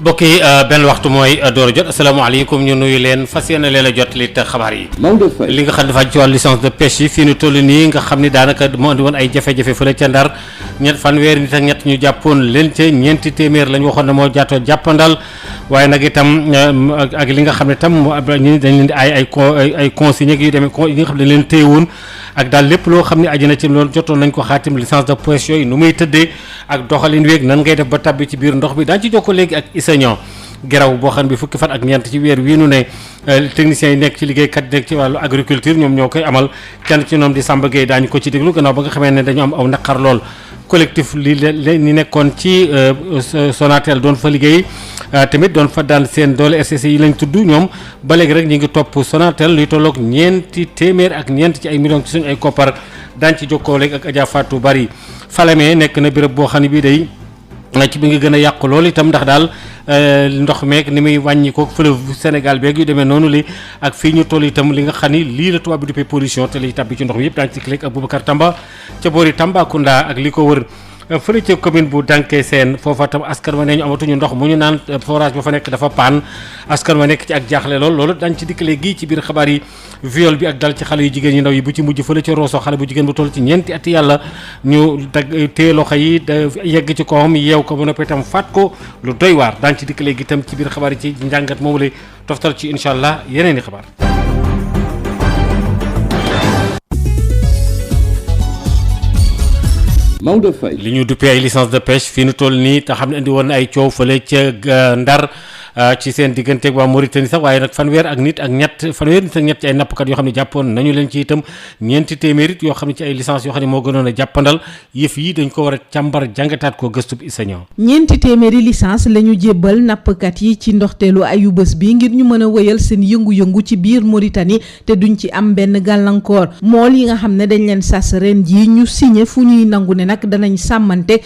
mbokk yi benn waxtu mooy door a jot asalaamaaleykum ñu nuyu leen fas yéene leen a jot li xabaar yi. li nga xam dafa ci wàllu licence de pêche yi fii nu toll nii nga xam ni daanaka moo andi woon ay jafe-jafe fële ca Ndar fanweeri nit ak ñett ñu jàppoon leen ca ñeenti téeméer la ñu waxoon ne moo jaatoo jàppandal waaye nag itam ak li nga xam ne tam ñu dañ leen di ay consignes yu demee yi nga xam ne dañ leen téyewoon ak daal lépp loo xam ne aju na ci loolu jotoon nañ ko xaatim licence de pêche yooyu nu muy tëddee ak doxalin weeg nan ngay def ba tabbi ci biir ndox bi daañu ci jokkoo léegi ak Issa Niang geraw boo xam ne bi fukki fan ak ñeent ci weer wii nu ne techniciens yi nekk ci liggéeykat nekk ci wàllu agriculture ñoom ñoo koy amal kenn ci ñoom di Samba Gueye daañu ko ci déglu gannaaw ba nga xamee ne dañu am aw naqar lool collectif li ni nekkoon ci Sonatel doon fa liggéey tamit doon fa daan seen doole RCC yi lañ tudd ñoom ba léegi rek ñu ngi topp Sonatel luy tolloog ñeenti téeméer ak ñeent ci ay millions ci suñu ay koppar daañu ci jokkoo léegi ak Adja Fatou Bari Falémé nekk na béréb boo xam ne bii day ci bi nga gën a yàqu loolu itam ndax daal ndox meeg ni muy wàññi ko fleuve Sénégal beeg yu demee noonu li ak fii ñu toll itam li nga xam ni lii la tubaab bi duppee pollution te liy tàbbi ci ndox mi yëpp daañu ci clic ak Boubacar Tamba ca boori Tambacounda ak li ko wër fële ca commune bu Danke Seen foofa tam askan wa ne ñu amatuñu ndox mu ñu naan forage ba fa nekk dafa paan askan wa nekk ci ak jaaxle loolu dañ ci dikkale gii ci biir xabaar yi viol bi ak dal ci xale yu jigéen ñi ndaw yi bu ci mujj fële ca Rosso xale bu jigéen bu toll ci ñeenti ati yàlla ñu téye loxo yi yegg ci kawam yeew ko ba noppi itam faat ko lu doy waar dañ ci dikkale gi itam ci biir xabaar yi ci njàngat moomu lay toftal ci incha allah yeneen i xabaar. Maodo Faye li ñu duppee ay licence de pêche fii nu toll nii te xam ne indi woon ay coow fële ca Ndar ci seen digganteeg waa Mauritanie sax waaye nag fanweer nit ak ñett ci ay nappkat yoo xam ne jàppoon nañu leen ci itam ñeenti téeméer yoo xam ne ci ay licence yoo xam ne moo gënoon a jàppandal yëf yi dañ ko war a càmbar jàngataat ko gëstub Issa Niang. ñeenti téeméeri licence la ñu jébbal nappkat yi ci ndoxteelu ayu bés bi ngir ñu mën a wëyal seen yëngu-yëngu ci biir Mauritanie te duñ ci am benn gàllankoor mool yi nga xam ne dañ leen sas ren jii ñu signé fu ñuy nangu ne nag danañ sàmmante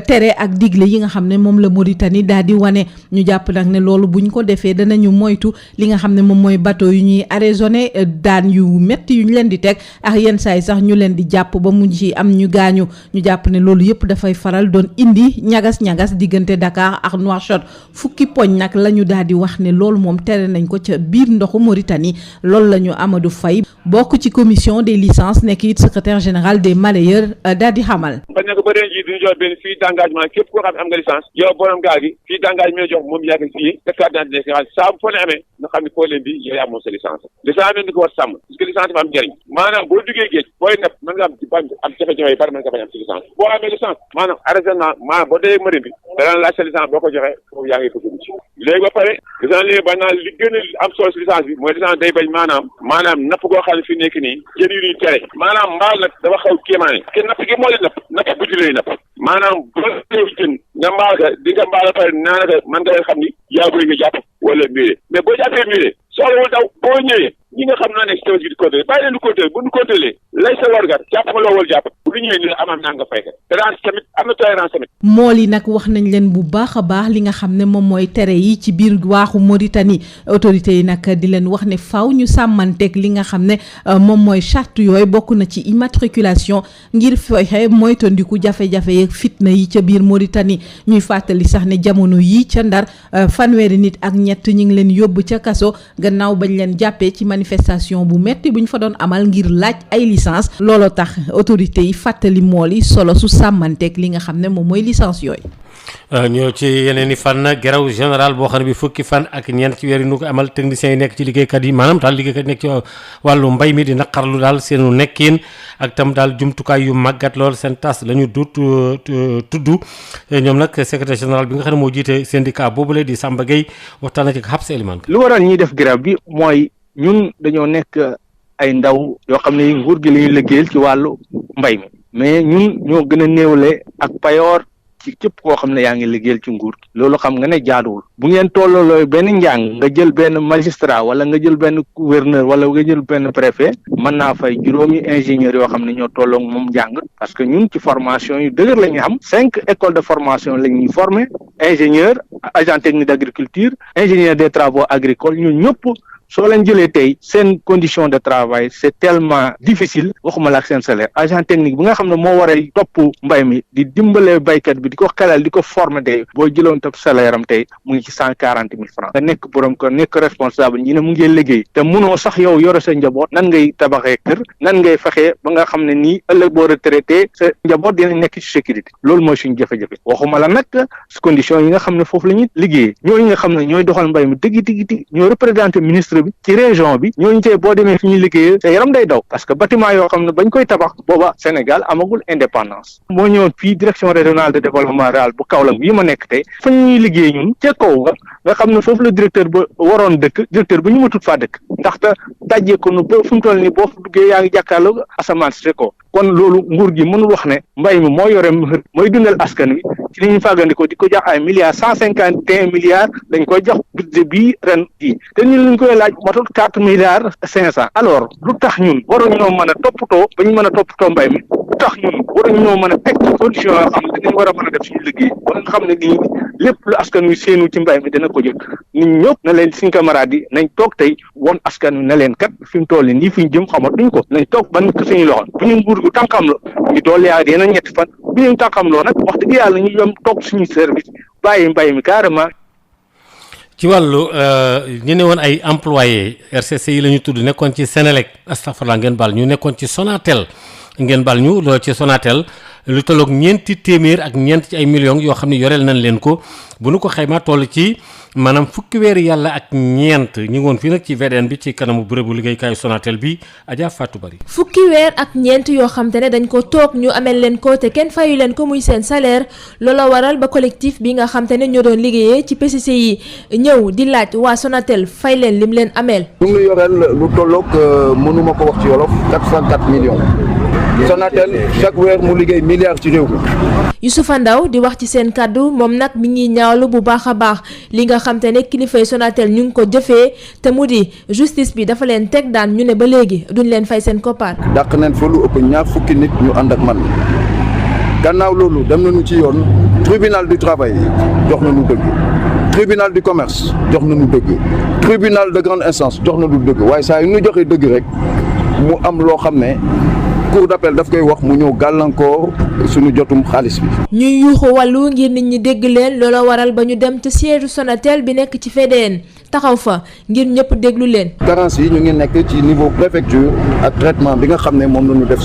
tere ak digle yi nga xam ne moom la Mauritanie daal di wane ñu jàpp nag ne loolu buñ ko defee danañu moytu li nga xam ne moom mooy bateau yu ñuy arraisonné daan yu métti yu ñu leen di teg ak yenn saa yi sax ñu leen di jàpp ba mu ci am ñu gaañu ñu jàpp ne loolu yëpp dafay faral doon indi ñagas-ñagas diggante Dakar ak Nouakchott fukki poñ nag la ñu daal di wax ne loolu moom tere nañ ko ca biir ndoxu Mauritanie loolu la ñu Amadou Faye bokk ci commission des licences nekk it secrétaire général des mareyeurs daal di xamal. ba ren jii duñu jox benn fii d'engagement képp koo xam ne am nga licence yow borom gaal gi fii d'engagement jox moom yàgg fii def carte d'identité saa bu fa ne amee nga xam ne problème bi yow yaa moom sa licence bi ni ko war sàmm parce que licence dafa am njëriñ maanaam boo duggee géej booy nepp mën nga am jafe-jafe yi bari mën nga bañ am ci licence boo amee licence maanaam arrêtement maanaam boo dee marine bi danaan laaj sa licence boo ko joxee foofu yaa ngi bëgg ci léegi ba pare licence léegi ba naan li gën a am solo si licence bi mooy licence day bañ maanaam napp goo xam ne fi nekk nii jën yu ñuy tere maanaam mbaal nag dafa xaw kéemaane ke napp gi moo leen napp guddi lay napp maanaam boo jën nga mbaal ka di nga mbaal pare naanaka mën nga xam ni yaa bëri nga jàpp wala miire mais boo jàppee miire soxlawul daw boo ñëwee ñi nga xam naa ne si tawas bi di contrôlé bàyyi leen di contrôlé bu ñu contrôlé lay sa wargar jàpp nga loo wal jàpp bu lu ñëwee ni la amaam naa nga fay ka tolérance tamit am na tolérance tamit mool yi nag wax nañ leen bu baax a baax li nga xam ne moom mooy tere yi ci biir waaxu Mauritanie autorités yi nag di leen wax ne faaw ñu sàmmanteeg li nga xam ne moom mooy charte yooyu bokk na ci immatriculation ngir fexe moytandiku jafe-jafe yeeg fitna yi ca biir Mauritanie ñuy fàttali sax ne jamono yi ca Ndar fanweeri nit ak ñett ñu ngi leen yóbbu ca kaso gannaaw bañ leen jàppee ci manifestation bu metti bu ñu fa doon amal ngir laaj ay licence looloo tax autorités yi fàttali mool yi solo su sàmmanteeg li nga xam ne moom mooy licence yooyu. ñoo ci yeneen i fan grève général boo xam ne bi fukki fan ak ñeent ci weer yi nu ko amal techniciens yi nekk ci liggéeykat yi maanaam daal liggéeykat yi nekk ci wàllu mbay mi di naqarlu daal seenu nekkin ak tam daal jumtukaay yu màggat lool seen tas la ñu tudd ñoom nag secrétaire général bi nga xam ne moo jiite syndicat boobule di Samba Gueye waxtaan na ci Habs Eliman. lu waral ñuy def grève bi mooy ñun dañoo nekk ay ndaw yoo xam ne nguur gi la ñuy liggéeyal ci wàllu mbay mi mais ñun ñoo gën a néewle ak payoor ci képp koo xam ne yaa ngi liggéeyal ci nguur gi loolu xam nga ne jaaduwul bu ngeen tollooloo benn njàng nga jël benn magistrat wala nga jël benn gouverneur wala nga jël benn préfet mën naa fay juróomi ingénieurs yoo xam ne ñoo tolloo moom njàng parce que ñun ci formation yu dëgër la ñuy am 5 écoles de formation la ñuy former ingénieur agent technique d'agriculture ingénieur des travaux agricoles ñun ñëpp soo leen jëlee tey seen condition de travail c'est tellement difficile waxuma la ak seen salaire agent technique bi nga xam ne moo war a topp mbay mi di dimbale baykat bi di ko xelal di ko former tey boo jëloon topp salaire am tey mu ngi ci 140,000 francs nga nekk borom ko nekk responsable ñi ne mu ngi liggéey te munoo sax yow yore sa njaboot nan ngay tabaxee kër nan ngay fexee ba nga xam ne nii ëllëg boo retraité sa njaboot dina nekk ci sécurité loolu mooy suñu jafe-jafe waxuma la nag condition yi nga xam ne foofu la ñuy liggéey ñooñu nga xam ne ñooy doxal mbay mi dëgg ñooy représenté ministre bi ci région bi ñooñu tey boo demee fi ñuy liggéeyee sa yaram day daw parce que bâtiment yoo xam ne bañ koy tabax booba Sénégal amagul indépendance moo ñëwoon fii direction régionale de développement rural bu Kaolack bii ma nekk tey fa ñuy liggéey ñun ca kaw nga xam ne foofu la directeur ba waroon dëkk directeur ba ñu ma tut faa dëkk ndaxte dajjee ko nu ba fu mu toll nii boo fa duggee yaa ngi jàkkaarloo asamaan si ko kon loolu nguur gi mënul wax ne mbay mi moo yore mooy dundal askan wi ci li ñu fàggandikoo di ko jox ay milliards 151 milliards dañ koy jox budget bii ren jii te ñun liñ koy laaj matul 4,5 alors lu tax ñun waruñoo mën a toppatoo ba ñu mën a toppatoo mbay mi lu tax ñun waruñoo mën a teg ci condition yoo xam ne dinañ war a mën a def suñu liggéey ba nga xam ne nii lépp lu askan wi séenu ci mbay mi dana ko jot nit ñëpp na leen suñ camarades yi nañ toog tey woon askan wi na leen kat fi mu toll nii fi ñu jëm xamatuñ ko nañ toog ban ko suñu loxo bu ñu nguur gu tànkam la ñu dool yaa dina ñetti fan bu ñu tànkam loo nag wax dëgg yàlla ñu yom toog suñu service bàyyi mbay mi carrément. ci wàllu ñu ne woon ay employés RCC yi la ñu tudd nekkoon ci Sénélec astafurlah ngeen baal ñu nekkoon ci Sonatel ngeen baal ñu loolu ci Sonatel lu tolloog ñeenti téeméer ak ñeent ci ay millions yoo xam ne yoreel nañ leen ko bu nu ko xaymaa toll ci maanaam fukki weeri yàlla ak ñeent ñu ngi woon fii nag ci VDN bi ci kanamu bërëbu liggéeykaayu Sonatel bi Adja Fatou Bari. fukki weer ak ñeent yoo xam te ne dañ ko toog ñu amel leen ko te kenn fayu leen ko muy seen salaire loola waral ba collectif bi nga xam te ne ñoo doon liggéeyee ci PCC yi ñëw di laaj waa Sonatel fay leen lim leen ameel. ñu ngi yoreel lu tolloog mënuma ko wax ci wolof 404 millions. Sonatel chaque weer mu liggéey milliards ci réew mi. Youssoufa Ndaw di wax ci seen kàddu moom nag mi ngi ñaawlu bu baax a baax li nga xam te ne kilifay Sonatel ñu ngi ko jëfee te mu di justice bi dafa leen teg daan ñu ne ba léegi duñ leen fay seen koppar. dàq nañ fa lu ëpp ñaar fukki nit ñu ànd ak man gannaaw loolu dem nañu ci yoon tribunal du travail jox nañu dëgg tribunal du commerce jox nañu dëgg tribunal de grande instance jox nañu dëgg waaye saa yu ñu joxee dëgg rek mu am loo xam ne. cour d'appel daf koy wax mu ñëw gàllankoor suñu jotum xaalis bi. ñuy yuuxu wàllu ngir nit ñi dégg leen loola waral ba ñu dem ca siège Sonatel bi nekk ci VDN taxaw fa ngir ñëpp déglu leen. carence yi ñu ngi nekk ci niveau préfecture ak traitement bi nga xam ne moom la ñu def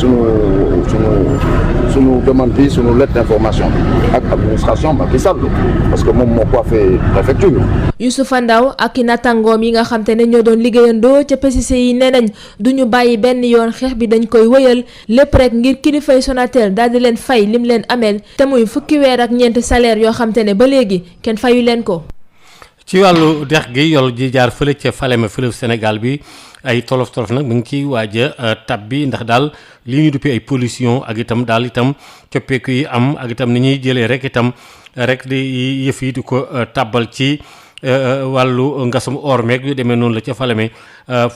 suñu demande bi suñu lettre d'information bi ak administration Macky Sall parce que moom moo coiffé préfecture. Youssoufa Ndaw ak i nattangoom yi nga xam te ne ñoo doon liggéeyandoo ca PCC yi nee nañ duñu bàyyi benn yoon xeex bi dañ koy wëyal. lépp rek ngir kilifay Sonatel daal di leen fay lim leen ameel te muy fukki weer ak ñeenti salaire yoo xam te ne ba léegi kenn fayu leen ko. ci wàllu dex gi yol ji jaar fële ca Falémé fleuve Sénégal bi ay tolof tolof nag mu ngi ciy waaj a tab bi ndax daal li ñu duppee ay pollution ak itam daal itam coppeeku yi am ak itam ni ñuy jëlee rek itam rek di yëf yi di ko tabbal ci. wàllu ngasum or meeg yu demee noonu la ca Falémé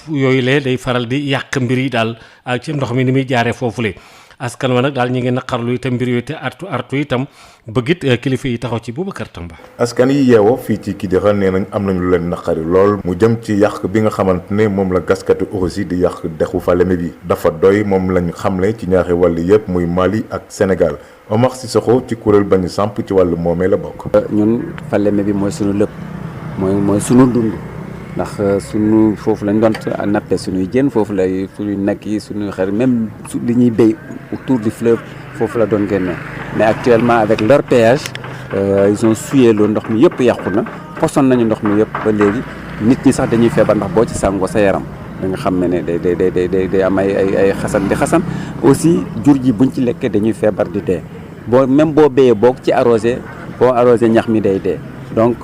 yooyu lee day faral di yàq mbir yi daal ak ci ndox mi ni muy jaaree foofule askan wa nag daal ñi ngi naqarlu itam mbir yooyu te artu itam bëggit kilifa yi taxaw ci Boubacar Tamba. askan yi yeewoo fii ci Kidira nee nañ am nañu lu leen naqari lool mu jëm ci yàq bi nga xamante ne moom la gaskatu Ourossy di yàq dexu Falémé bi dafa doy moom lañ xamle ci ñaari wàll yëpp muy Mali ak Sénégal Omar Sissoko ci kuréel bañu samp ci wàllu moomee la bokk. ñun Falémé bi mooy sunu lépp. mooy sunu dund ndax sunu foofu lañ doon nappe sunuy jën foofu lay sunuy nag yi sunuy xar même li ñuy béy autour du fleuve foofu la doon génnee mais actuellement avec leur péage ils ont suyé loolu ndox mi yëpp yàqu na poson nañu ndox mi yëpp ba léegi nit ñi sax dañuy feebar ndax boo ci sàngoo sa yaram da nga xam ne day am ay xasan di xasan aussi jur ji buñ ci lekkee dañuy feebar di dee même boo béyee boog ci arrosé boo arrosé ñax mi day dee donc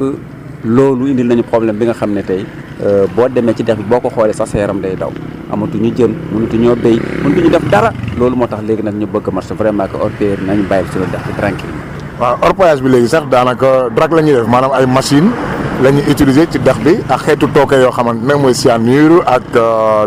loolu indil nañu problème bi nga xam ne tey boo demee ci dex bi boo ko xoolee sax sa yaram day daw amatuñu jën mënatuñoo béy mënatuñu def dara loolu moo tax léegi nag ñu bëgg marché vraiment que ORPR nañu bàyyi suñu dex bi tranquille waaw orpaillage bi léegi sax daanaka drac la ñuy def maanaam ay machine la ñuy utiliser ci dex bi ak xeetu tooke yoo xamante ne mooy cyanure ak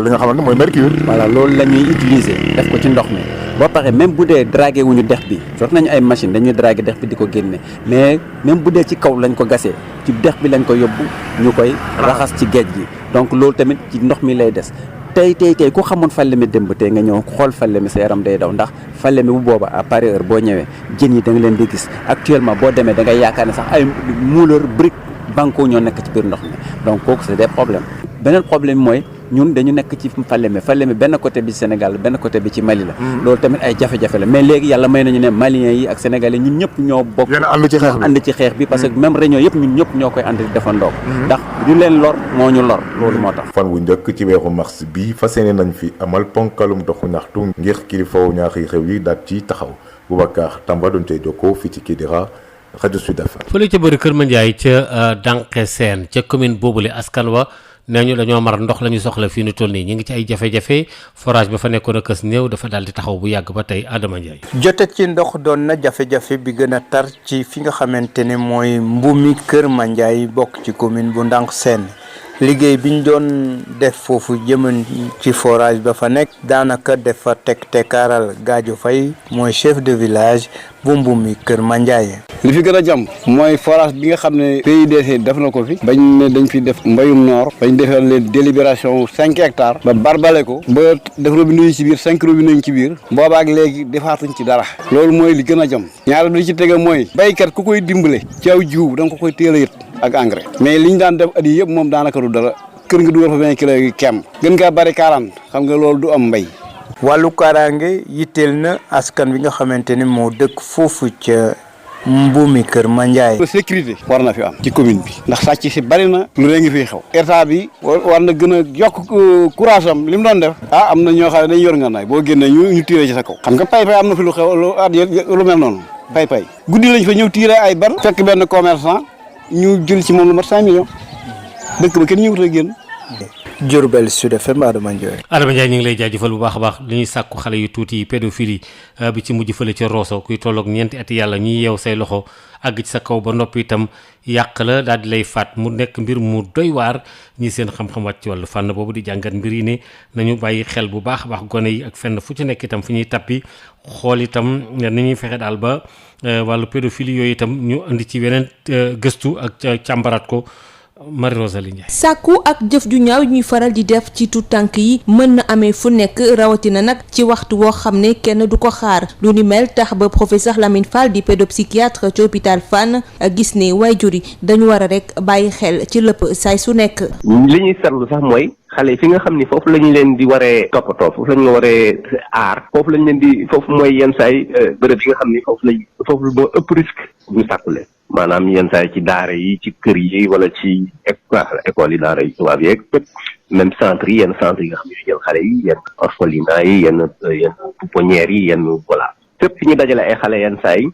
li nga xamante ne mooy mercure. voilà loolu la ñuy utiliser def ko ci ndox mi boo paree même bu dee dragué wuñu dex bi jot nañu ay machine dañuy dragué dex bi di ko génne mais même bu dee ci kaw lañ ko gasee ci dex bi lañ ko yóbbu ñu koy raxas ci géej gi donc loolu tamit ci ndox mi lay des. tey ku xamoon Falémé démb tey nga ñëw xool Falémé sa yaram day daw ndax Falémé bu booba à pareille heure boo ñëwee jën yi da nga leen di gis actuellement boo demee da ngay yaakaar ne sax ay mouleur brique banco ñoo nekk ci biir ndox mi donc kooku c'est des problèmes. beneen problème mooy ñun dañu nekk ci Falémé benn côté bi Sénégal benn côté bi ci Mali la. loolu tamit ay jafe-jafe la mais léegi yàlla may nañu ne Maliens yi ak Sénégalais ñun ñëpp ñoo bokk. yéen a ànd ci xeex bi parce que même réunion yëpp ñun ñëpp ñoo koy ànd di defandoo. ndax du leen lor moo ñu lor loolu moo tax. fan wu njëkk ci weeru mars bi fas yéene nañ fi amal ponkalum doxu ñaxtu ngir kilifawu ñaari réew yi daal ci taxaw Boubacar Tamba doon cay jokkoo fii ci Kidira rajo Sud FM. fële ca bëri Kër Mandiaye ca Danke Sène ca commune boobule askan wa nee ñu dañoo mar ndox la ñu soxla fii nu toll nii ñu ngi ci ay jafe-jafe forage ba fa nekkoon a kës néew dafa daal di taxaw bu yàgg ba tey Adama Ndiaye. jote ci ndox doon na jafe-jafe bi gën a tar ci fi nga xamante ne mooy Mbumi Kër Mandiaye bokk ci commune bu Danke Sène liggéey bi ñu doon def foofu jëman ci forage ba fa nekk daanaka dafa tekkaaral Gadio Faye mooy chef de village bu Mbumi Kër Mandiaye. li fi gën a jàmm mooy forage bi nga xam ne PUDC def na ko fi bañ ne dañ fi def mbayum noor bañ defal leen délibération 5 hectares ba barbale ko ba def robinet yi ci biir 5 robinet yi ci biir boobaak léegi defaatuñ ci dara loolu mooy li gën a jàmm ñaar bi ci tege mooy baykat ku koy dimbale ci aw jiw da nga ko koy teel a yët ak engrais mais liñ daan def at yi yëpp moom daanaka du dara kër nga dugal fa 20 kilos yi kem gën kaa bari 40 xam nga loolu du am mbay. wàllu kaaraange yitteel na askan wi nga xamante ne moo dëkk foofu ca Mbumi Kër Mandiaye. sécurité war na fi am ci commune bi ndax sàcc si bari na lu rëy ngi fiy xew état bi war na gën a yokk courage am li mu doon def am na ñoo xam ne dañ yor nga naay boo génnee ñu tiiree ci sa kaw xam nga pay am na fi lu xew lu mel noonu pay guddi lañ fa ñëw tiiree ay bar fekk benn commerçant ñu jël ci moom lu mat 5 millions dëkk ba kenn ñëwut a génn. Diourbel Sud FM Adama Ndiaye. Adama Ndiaye ñu ngi lay jaajëfal bu baax a baax li ñuy sàkku xale yu tuuti yi pédophilie bi ci mujj fële ca Rosso kuy tolloog ñeenti ati yàlla ñuy yeew say loxo àgg ci sa kaw ba noppi itam yàq la daal di lay faat mu nekk mbir mu doy waar ñi seen xam-xam wàcc ci wàllu fànn boobu di jàngat mbir yi ne nañu bàyyi xel bu baax a baax gone yi ak fenn fu ci nekk itam fu ñuy tappi xool itam ni ñuy fexe daal ba wàllu pédophilie yooyu itam ñu indi ci weneen gëstu ak càmbaraat ko. Marie Rosalie Ndiaye. sàkku ak jëf ju ñaaw ñuy faral di def ci tout tànk yi mën na amee fu nekk rawatina nag ci waxtu woo xam ne kenn du ko xaar lu ni mel tax ba professeur Lamine Fall di pédopsychiatre ci hôpital Fann gis ne waajur yi dañu war a rek bàyyi xel ci lépp saay su nekk. li ñuy seetlu sax mooy xale fi nga xam ni foofu la ñu leen di waree toppatoo foofu la ñu waree aar foofu lañ leen di foofu mooy yenn saay bërëb yi nga xam ni foofu moo ëpp risque ñu sàkku leen. maanaam yenn saa yi ci daara yi ci kër yi wala ci école yi daara yi tubaab yeeg fépp même centre yi yenn centre yi nga xam ne jël xale yi yenn orphelinat yi yenn pouponnières yi yenn voilà fépp fi ñu dajale ay xale yenn saa yi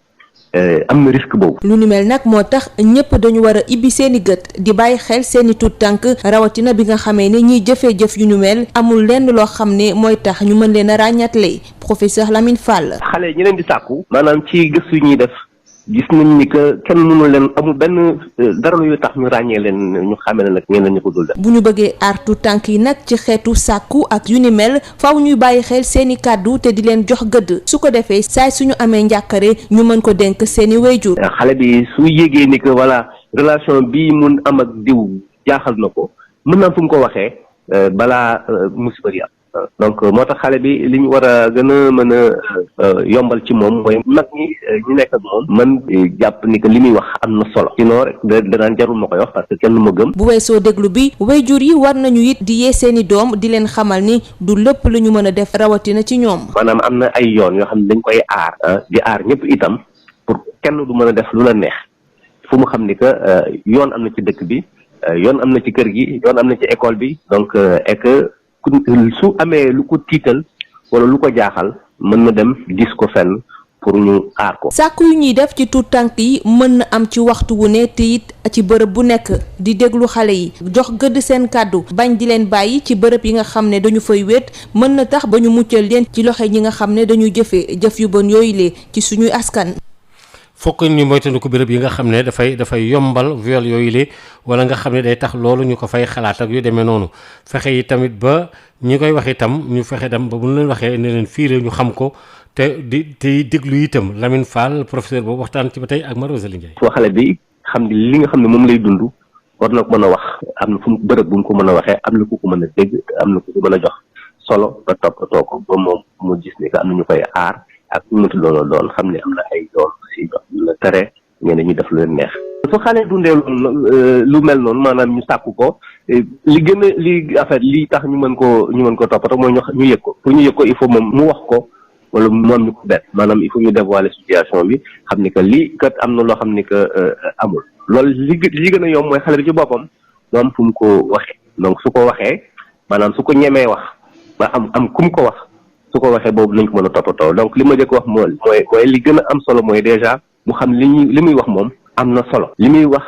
am na risque boobu. lu ni mel nag moo tax ñëpp dañu war a ibbi seeni gët di bàyyi xel seeni tuut tànk rawatina bi nga xamee ne ñiy jëfee jëf yu ñu mel amul lenn loo xam ne mooy tax ñu mën leen a ràññatle professeur Lamine Fall. xale yi ñu leen di sàkku maanaam ci gëstu ñuy def. gis nañ ni que kenn mënu leen amul benn dara lu tax ñu ràññee leen ñu xamee ne nag ñeneen ñu ko dul def. bu ñu bëggee artu tànk yi nag ci xeetu sàkku ak yu ni mel faaw ñuy bàyyi xel seeni kàddu te di leen jox gëdd su ko defee saay suñu amee njàkkare ñu mën ko dénk seeni wayjur. xale bi su yégee ni que voilà relation bii mun am ak diw jaaxal na ko mën naa fu mu ko waxee balaa musiba yi am. donc moo tax xale bi li ñu war a gën a mën a yombal ci moom mooy mag ñi ñu nekk ak moom man jàpp ni que li muy wax am na solo sinon rek danaan jarul ma koy wax parce que kenn ma gëm. bu weesoo déglu bi waajur yi war nañu it di yee seeni doom di leen xamal ni du lépp lu ñu mën a def rawatina ci ñoom. maanaam am na ay yoon yoo xam ne dañ koy aar di aar ñëpp itam pour kenn du mën a def lu la neex fu mu xam ni que yoon am na ci dëkk bi yoon am na ci kër gi yoon am na ci école bi donc et que su amee lu ko tiital wala lu ko jaaxal mën na dem gis ko fenn pour ñu aar ko. sàkku yu ñuy def ci tuut tànk yi mën na am ci waxtu wu ne te it ci bërëb bu nekk di déglu xale yi jox gëdd seen kàddu bañ di leen bàyyi ci bërëb yi nga xam ne dañu fay wéet mën na tax ba ñu muccal leen ci loxo ñi nga xam ne dañuy jëfee jëf yu bon yooyu lee ci suñuy askan. fokk ñu moytandiku béréb yi nga xam ne dafay yombal viol yooyu li wala nga xam ne day tax loolu ñu ko fay xalaat ak yu demee noonu fexe yi tamit ba ñi koy wax itam ñu fexe dem ba bu ñu leen waxee ne leen fii la ñu xam ko te di déglu itam Lamine Fall professeur boobu waxtaan ci ba tey ak Marie Rosalie Ndiaye. foo xale bi xam ne li nga xam ne moom lay dund war na ko mën a wax am na fu mu bërëb bu mu ko mën a waxee am na ku ko mën a dégg am na ku ko mën a jox solo ba toppatoo ko ba moom mu gis ne que am na ñu koy aar ak ñu mënti doon xam ne am na ay yoon si la tere ñenn ñu def lu leen neex. su xale dundee lu mel noonu maanaam ñu sàkku ko li gën a li affaire li tax ñu mën ko toppatoo mooy ñu yëg ko pour ñu yëg ko il faut moom mu wax ko wala moom ñu ko bett maanaam il faut ñu dévoiler situation bi xam ni que lii kat am na loo xam ni que amul loolu li gën a yomb mooy xale bi ci boppam mu am fu mu ko waxee donc su ko waxee maanaam su ko ñemee wax ba am ku mu ko wax su ko waxee boobu nañ ko mën a toppatoo donc li ma jëkk wax mooy li gën a am solo mooy déjà mu xam li muy wax moom am na solo li muy wax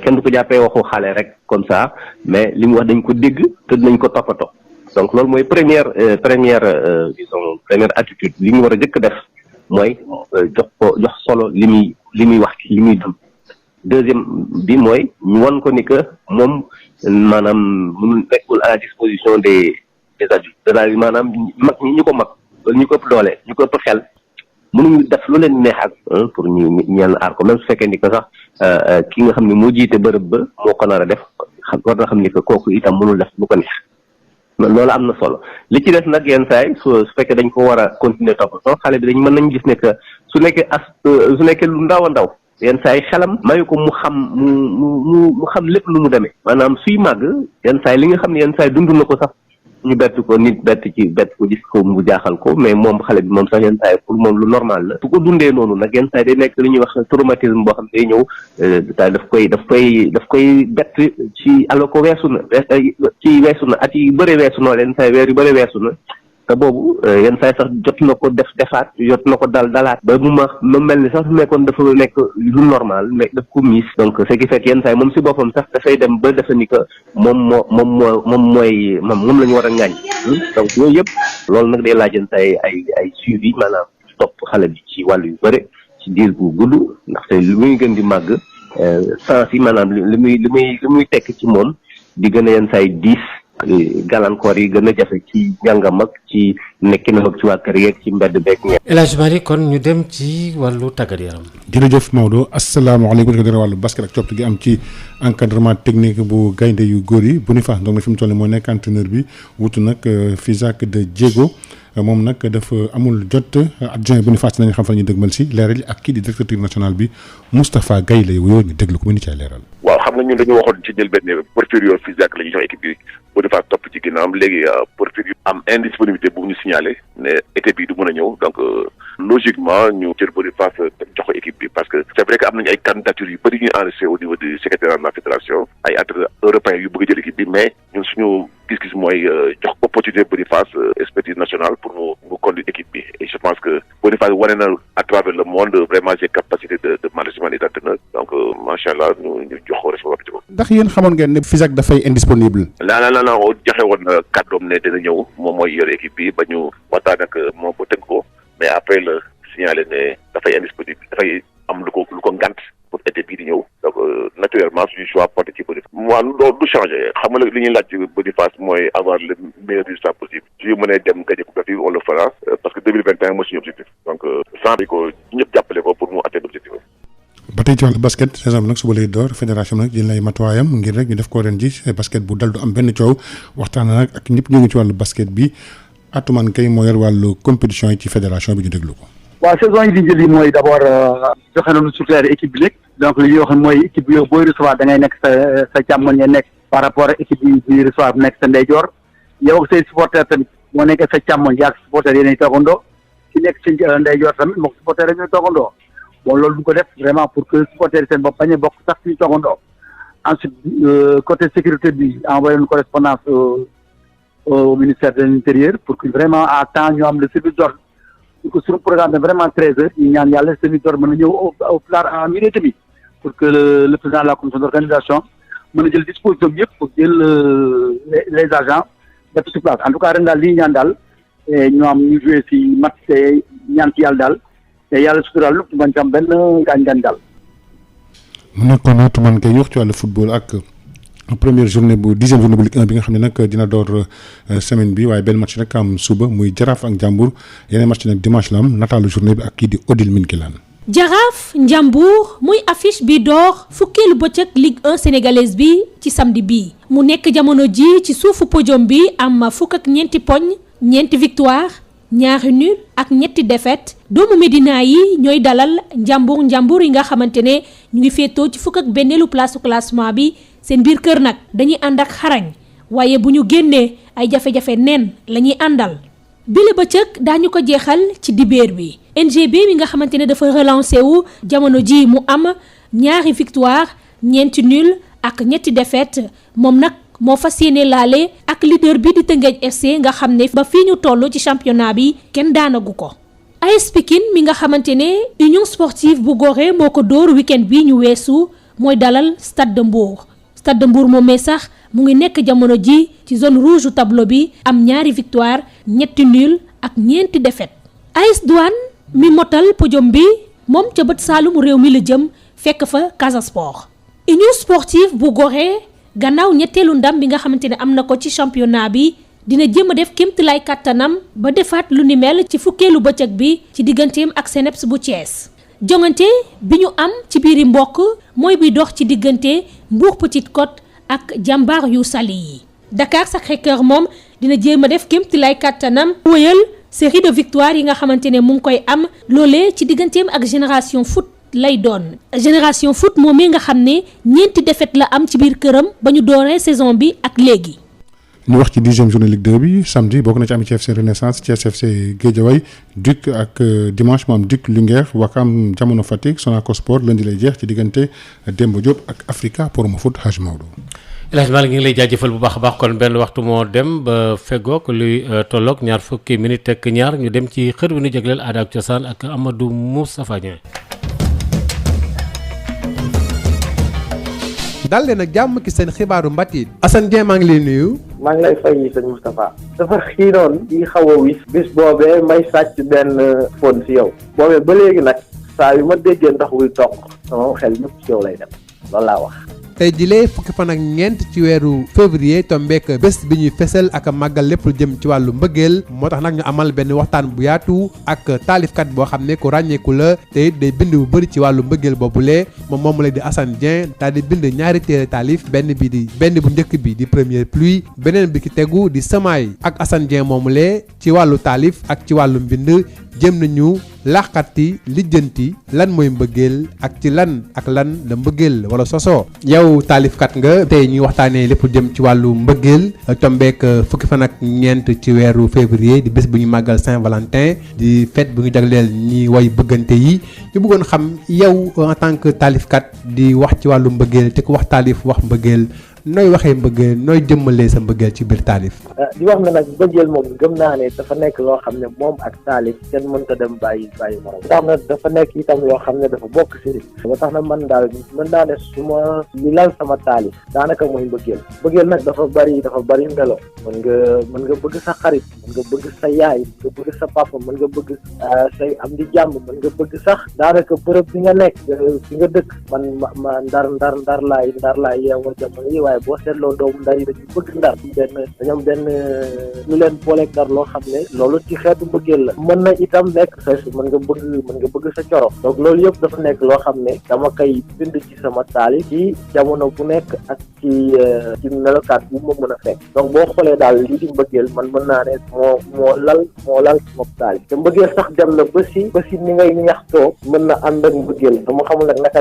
kenn du ko jàppee waxu xale rek comme ça mais li mu wax dañ ko dégg te dinañ ko toppatoo donc loolu mooy première attitude li ñu war a jëkk def mooy jox solo li muy wax li muy dem deuxième bi mooy ñu won ko ni que moom maanaam mënul nekkul à la disposition des adultes c'est-à-dire maanaam mag ñi ñu ko mag ñu ko ëpp doole ñu ko ëpp xel mënuñu def lu leen neex ak pour ñu ñenn aar ko même su fekkee ni que sax ki nga xam ne moo jiite bërëb ba moo ko nar a def war na xam ni que kooku itam mënul def lu ko neex loolu am na solo li ci des nag yenn saay su fekkee dañ ko war a continuer toppatoo xale bi mën nañ gis ne que su nekkee lu ndaw a ndaw yenn saay xelam mayu ko mu xam lépp lu mu demee maanaam suy màgg yenn saay li nga xam ne yenn saay dund na ko sax ñu bett ko gis ko mu jaaxal ko mais moom xale bi moom sax yenn saay pour moom lu normal la su ko dundee noonu nag yenn saay day nekk li ñuy wax traumatisme boo xam ne day ñëw daf koy bett ci alors que weesu na at yi bëri weesu na yenn saay weer yu bëri weesu na te boobu yenn saay sax jot na ko defaat jot na ko dalaat ba mu mel ni sax su nekkoon dafa nekk lu normal mais daf ko miis donc ce qui fait yenn saay moom si boppam sax dafay dem ba defe ni que moom la ñu war a ŋàññ donc yooyu yëpp loolu nag day laaj yenn saay ay suivi maanaam topp xale bi ci wàllu yu bëri ci diir bu gudd ndaxte lu muy gën di màgg sens yi maanaam li muy tekk ci moom di gën a yenn saay diis gàllankoor yi gën a jafe ci njàngam ak ci nekkinam ak ci waa kër yeeg ci mbedd beeg ñeent. El Hadj Mari kon ñu dem ci wàllu tàggat yaram. jërëjëf Maodo asalaamaaleykum di ko dara wàllu basket ak coppite gi am ci encadrement technique bu gaynde yu góor yi Boniface donc fi mu toll nii moo nekk entraîneur bi wutu nag Fisac de Diego moom nag dafa amul jot adjoint Boniface nañu xam fa ñu dëgmal si leeral yi ak kii di directeur national bi Moustapha Gaye la yow ñu déglu ko mu ni cay leeral. waaw xam nga ñun dañu waxoon ci njëlbeen Porfirio Fisac la ñuy jox équipe bi Boniface topp ci ginnaawam léegi Porfirio am indisponibilité bu ñu signalé ne été bi du mën a ñëw donc logiquement ñu jël Boniface jox ko équipe bi parce que c'est vrai que am nañu ay candidatures yu bëri ñuy enregistré au niveau du secrétariat de la fédération ay entraîneurs européens yu bëgg a jël équipe bi mais ñun suñu gis-gis mooy jox opportunité Boniface expertise nationale pour mu conduire équipe bi et je pense que Boniface wane na à travers le monde vraiment ses capacités de management et d'entraîneur donc macha allah ñu jox ko responsabilité boobu. ndax yéen xamoon ngeen ne Fisac dafay indisponible. non joxe woon na kàddoom ne dina ñëw moom mooy yor équipe bi ba ñu waxtaan ak moom ba tënk ko mais après le signalé ne dafay indisponible dafay am lu ko ngant pour été bii di ñëw donc naturellement suñu choix porté ci Boniface. waaw loolu du changé xam nga li ñuy laaj ci Boniface mooy avoir le meilleur résultat possible su ñu mënee dem gagner coupe d'Afrique on le fera parce que 2021 mooy suñu objectif donc sans bi ko ñëpp jàppale ko pour mu atteindre objectif ba tey ci wàllu basket saison bi nag suba lay door fédération nag jël nay matuwaayam ngir rek ñu def ko ren ji basket bu dal du am benn coow waxtaan nag ak ñëpp ñu ngi ci wàllu basket bi Atoumane Kay moo yor wàllu compétition yi ci fédération bi ñu déglu ko. waaw saison yi di jël yi mooy d'abord joxe nañu soufflé équipe bi léegi donc li ñuy wax mooy équipe bi yow booy recevoir da ngay nekk sa càmmoñ nga nekk par rapport ak équipe bi recevoir nekk sa ndeyjoor yow ak say supporter tamit moo nekkee sa càmmoñ yaa ak supporter yéenay toogandoo ki nekk sa ndeyjoor tamit moom supporter dañuy toogandoo bon loolu du ko def vraiment pour que supporter yi seen bopp bañ a bokk sax suñu toogandoo ensuite côté sécurité bi envoyé une correspondance au ministère de l'Intérieur pour que vraiment à temps ñu am le service d'ordre pour que suñu programme vraiment 13h ñu ñaan yàlla service d'ordre mën a ñëw au plus tard à minuit et demi pour que le président de la commission d'organisation mën a jël disposition bi yëpp pour jël les agents def sur place en tout cas ren daal li ñu ñaan daal ñu am ñu joué si match te ñaan ci yàlla daal mais yàlla suturaal lépp man ci am benn gaañ-gaañ daal. mu nekkoon Atoumane Gueye wax ci wàllu football ak première journée bu 10e journée bu Ligue 1 bi nga xam ne nag dina door semaine bi waaye benn match nag am suba muy Jaraaf ak Njàmbur yeneen match nag dimanche la am nataalu journée bi ak kii di Odile Minkilaan. Jaraaf Njàmbur muy affiche bi door fukkeelu bëccëg Ligue 1 sénégalaise bi ci samedi bii mu nekk jamono ji ci suufu podium bi am fukk ak ñeenti poñ ñeenti victoire ñaari nul ak ñetti défaite doomu Médina yi ñooy dalal njàmbur yi nga xamante ne ñu ngi féetoo ci fukk ak benneelu place classement bi seen biir kër nag dañuy ànd ak xarañ waaye bu ñu génnee ay jafe-jafe nen la ñuy àndal bile bëccëg daañu ko jeexal ci dibéer bi NGB mi nga xamante ne dafa relancé wu jamono ji mu am ñaari victoire ñeenti nul ak ñetti défaite moom nag moo fas yéene laale ak leader bi di Teungueth FC nga xam ne ba fii ñu toll ci championnat bi kenn daanagu ko AS Pikine mi nga xamante ne Union Sportive bu Gorée moo ko dóor week-end bi ñu weesu mooy dalal Stade de Mbour Stade de Mbour moomee sax mu ngi nekk jamono ji ci zone rouge tableau bi am ñaari victoire ñetti nul ak ñeenti défaite AS Douane mi motal podium bi moom ca bët saalum réew mi la jëm fekk fa Casa Sport Union Sportive bu Gorée gannaaw ñetteelu ndam bi nga xamante ne am na ko ci championnat bi dina jéem a def kéemtalaay kàttanam ba defaat lu ni mel ci fukkeelu bëccëg bi ci digganteem ak CNEPS bu Thiès jongante bi ñu am ci biiri mbokk mooy bi dox ci diggante Mbour Petite Côte ak jàmbaar yu Saly yi Dakar Sacré-Cœur moom dina jéem a def kéemtalaay kàttanam wëyal série de victoire yi nga xamante ne mu ngi koy am loolee ci digganteem ak Génération Foot lay doon Génération Foot moom mi nga xam ne ñeenti défaite la am ci biir këram ba ñu dooree saison bi ak léegi. ñu wax ci 10e journée Ligue 2 bi samedi bokk na ci Amitié FC Renaissance Thiès FC Guédiawaye Duc ak dimanche mu am Duc Linguère Wakam Jamono Fatick Sonacos Sport lundi lay jeex ci diggante Demba Diop ak Africa Promo Foot Hadj Maodo. El Hadj Malick ngi ngi lay jaajëfal bu baax a baax kon benn waxtu moo dem ba feggoog luy tolloog ñaar fukki minute ak ñaar ñu dem ci xër wi ñu jagleel aada ak cosaan ak Amadou Moustapha Niang. dal leen ak jàmm ki seen xibaaru mbatit Assane Dieng maa ngi lay nuyu. maa ngi lay fay sëñ Moustapha dafa xiinoon di xaw a wis bis boobee may sàcc benn fon si yow boobee ba léegi nag saa yu ma déggee ndox wuy toq sama xel ñëpp si yow lay dem loolu laa wax. tey jilee fukki fan ak ñeent ci weeru février tombeek bés bi ñuy fesal ak màggal lépp lu jëm ci wàllu mbëggeel moo tax nag ñu amal benn waxtaan bu yaatu ak taalifkat boo xam ne ku ràññeeku la te it day bind bu bëri ci wàllu mbëggeel boobulee moom lay di Assane Dieng daal di bind ñaari téere taalif benn bu njëkk bi di Première Pluie beneen bi ki tegu di Samaay ak Assane Dieng moomulee ci wàllu taalif ak ci wàllu mbind jëm nañu laaxati lijjanti lan mooy mbëggeel ak ci lan la mbëggeel wala sosoo yow taalifkat nga tey ñuy waxtaanee lépp jëm ci wàllu mbëggeel tombeek fukki fan ak ñeent ci weeru février di bés bu ñu màggal Saint-Valentin di fête bu ñu jagleel ñi way bëggante yi ñu bëggoon xam yow en tant que taalifkat di wax ci wàllu mbëggeel te ku wax taalif wax mbëggeel nooy waxee mbëggeel nooy jëmmalee sa mbëggeel ci biir taalif. di wax ne nag mbëggeel moom gëm naa ne dafa nekk loo xam ne moom ak taalif kenn mënta dem bàyyi morom tax na dafa nekk itam loo xam ne dafa bokk si ba tax na man daal mën naa ne su ma li lal sama taalif daanaka mooy mbëggeel nag dafa bari melo mën nga bëgg sa xarit mën nga bëgg sa yaay mën nga bëgg sa papa mën nga bëgg say am di jàmm mën nga bëgg sax daanaka bërëb bi nga nekk bi nga dëkk man ma ndar laay yeewoo jamono yi waaye boo seetloo doomu ndar yi dañu bëgg ndar dañoo benn lu leen booleeg ndar loo xam ne loolu ci xeetu mbëggeel la mën na itam nekk mën nga bëgg sa coro donc loolu yëpp dafa nekk loo xam ne dama koy bind ci sama taalif ci jamono bu nekk ak ci melokaat bu ma mën a fekk donc boo xoolee daal lii di mbëggeel man mën naa ne moo lal sama taalif te mbëggeel sax dem na ba si ni ngay ñaxtoo mën na ànd ak mbëggeel dama xamul nag naka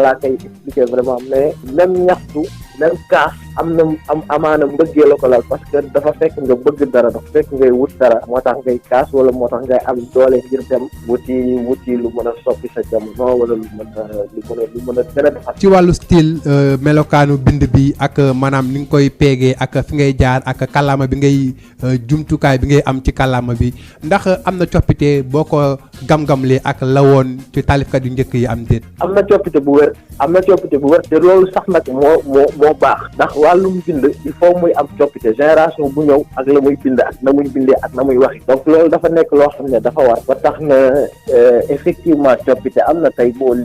laa koy expliquer vraiment mais même ñaxtu même kaas amaana mbëggee la ko lal parce que dafa fekk nga bëgg dara dafa fekk ngay wut dara moo tax ngay kaas wala moo tax ngay am doole ngir dem wuti lu mën a soppi sa jamono wala lu mën a gën a defar ci wàllu style melokaanu bind bi ak maanaam ni nga koy peegee ak fi ngay jaar ak kàllaama bi ngay jumtukaay bi ngay am ci kàllaama bi ndax am na coppite boo ko gam-gamlee ak lawoon ci taalifkat yu njëkk yi am déet am na coppite bu wér te loolu sax nag moo baax ndax wàllum bind il faut muy am coppite génération bu ñëw ak la muy bind ak na muy bindee ak na muy waxi donc loolu dafa nekk loo xam ne dafa war ba tax na effectivement coppite am na tey boo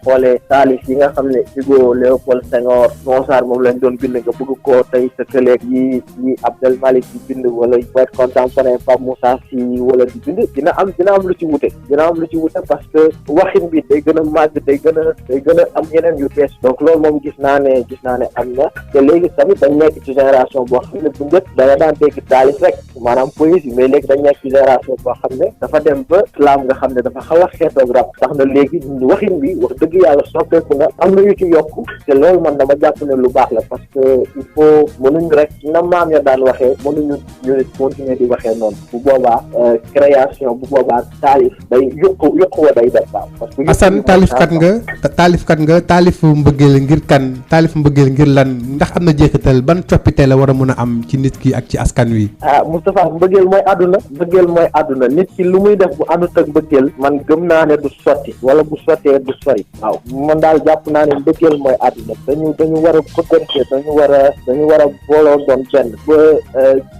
xoolee taalif yi nga xam ne Hugo Léopold Senghor Mozart moom lañ doon bind nga bëgg koo tey sa collègue yi Abdel Malik di bind wala poète contemporain Pape Moussa Sy wala di bind dina am lu ci wute parce que waxin bi day gën a màgg day gën a am yeneen yu bees donc loolu moom gis naa ne am na te léegi tamit dañ nekk ci génération boo xam ne bu njëkk da nga daan dégg taalif rek maanaam poésie mais léegi dañ nekk ci génération boo xam ne dafa dem ba slam nga xam ne dafa xaw a xeetoog rap tax na léegi waxin bi wax dëgg yàlla soppeeku na am na yu ci yokku te loolu man dama jàpp ne lu baax la parce que il faut mënuñu rek na maam ya daan waxee mënuñu ñu continuer di waxee noonu bu boobaa création bu boobaa taalif day yokku wa day def baax parce que Assane taalifkat nga taalifu mbëggeel ngir kan taalifu mbëggeel ngir lan ndax am na jeexital ban coppite la war a mën a am ci nit ki ak ci askan wi. Moustapha mbëggeel mooy àdduna nit ki lu muy def bu àndut ak mbëggeel man gëm naa ne du sotti wala bu sottee du sori waaw man daal jàpp naa ne mbëggeel mooy àdduna dañu war a bëggante dañu war a booloo doon benn ba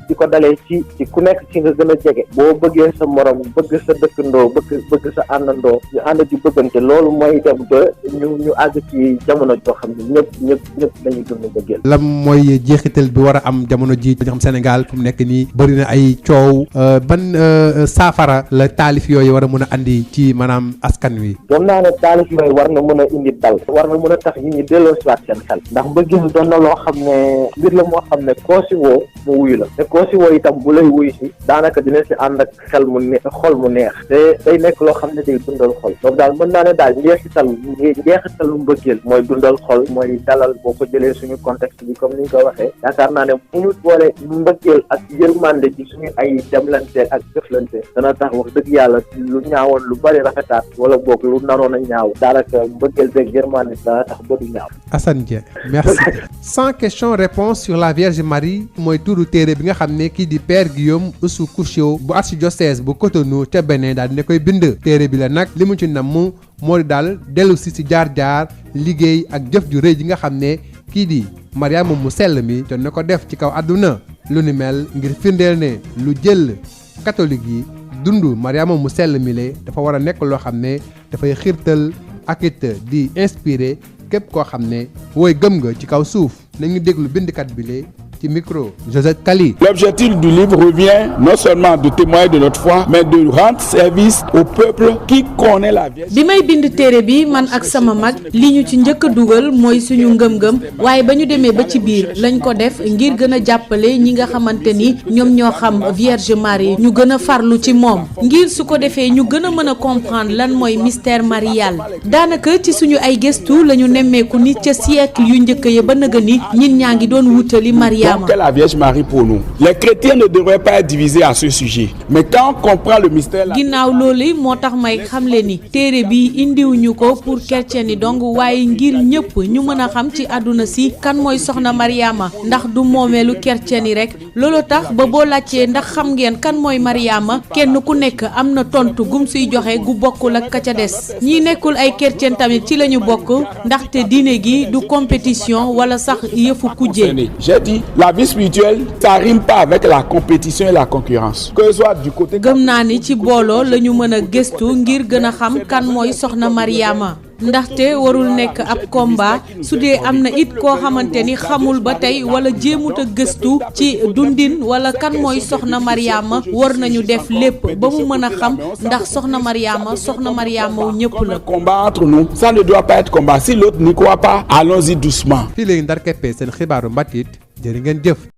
di ko dalee ci ku nekk ci nga gën a jege boo bëggee sa morom bëgg sa dëkkandoo bëgg sa àndandoo ñu ànd di bëggante loolu mooy dem ba ñu àgg ci jamono joo xam ne ñëpp dañuy dund bëggeel. lan mooy jeexital bi war a am jamono ji nga xam Sénégal fu mu nekk nii bëri na ay coow ban saafara la taalif yooyu war a mën a andi ci maanaam askan wi. doon naa ne taalif yooyu war na mën a indi dal war na mën a tax nit ñi delloo si waat seen xel ndax mbëggeel doon na loo xam ne mbir la moo xam ne koo si woo mu wuyu la te koo si woo itam bu lay wuyu si daanaka dina si ànd ak xol mu neex te day nekk loo xam ne day dundal xol donc daal mën naa ne daal njeexitalu mbëggeel mooy dundal xol mooy dalal boo ko jëlee suñu contexte bi comme ni ñu ko waxee yaakaar naa ne bu ñu boole mbëggeel ak yërmande ci suñu ay demlante ak jëflante dana tax wax dëgg yàlla lu ñaawoon lu bari rafetaat wala boog lu naroon a ñaaw daanaka mbëggeel beeg yërmande dana tax ba du ñaaw. Assane Dieng merci. 100 questions réponses sur la Vierge Marie mooy tuuru téere bi nga xam ne kii di Père Guillaume Oussou Couchot bu archidiocèse bu Cotonou ca Bénin daal dina koy bind téere bi la nag li mu ci namm moo di daal dellu si jaar-jaar liggéey ak jëf ju rëy ji nga xam ne kii di Mariama mu sell mi te na ko def ci kaw àdduna lu ni mel ngir firndeel ne lu jël catholique yi dund Mariama mu sell mi le dafa war a nekk loo xam ne dafay xiirtal ak it di inspiré képp koo xam ne wooy gëm nga ci kaw suuf nañu déglu bindkat bi le ci micro Josette Kali. L'objectif du livre revient non seulement de témoigner de notre foi mais de rendre service au peuple qui connaît la Vierge. bi may bind téere bi man ak sama mag li ñu ci njëkk a dugal mooy suñu ngëm-ngëm waaye ba ñu demee ba ci biir lañ ko def ngir gën a jàppale ñi nga xamante ni ñoom ñoo xam Vierge Marie ñu gën a farlu ci moom ngir su ko defee ñu gën a mën a comprendre lan mooy mystère marial daanaka ci suñu ay gëstu la ñu nemmeeku ni ca siècle yu njëkk ya ba nëga ni ñin ñaa ngi doon wutali Maria. Que la Vierge Marie pour nous. Les chrétiens ne devraient pas être divisés à ce sujet. Mais quand on comprend le mystère là. ginnaaw loolu moo tax may xamle ni téere bi indiwuñu ko pour chrétien yi donc waaye ngir ñëpp ñu mën a xam ci àdduna si kan mooy soxna Mariama ndax du moomeelu chrétien yi rek loolu tax ba boo laajtee ndax xam ngeen kan mooy Mariama kenn ku nekk am na tontu gum siy joxe gu bokkul ak ka ca des ñi nekkul ay chrétien tamit ci la ñu bokk ndaxte diine gi du compétition wala sax yëfu kujje. J'ai dit la vie spirituelle ça rime pas avec la compétition et la concurrence que ce soit du côté. gëm naa ni ci booloo la ñu mën a gëstu ngir gën a xam kan mooy soxna Mariama ndaxte warul nekk ab combat su dee am na it koo xamante ni xamul ba tey wala jéemut a gëstu ci dundin wala kan mooy soxna Mariama war nañu def lépp ba mu mën a xam ndax soxna Mariama wu ñëpp la. combat entre nous ça ne doit pas être combat si l'autre n'y croit pas allons-y doucement. fii léegi ndar keppee seen xibaaru mbatit jërë ngeen jëf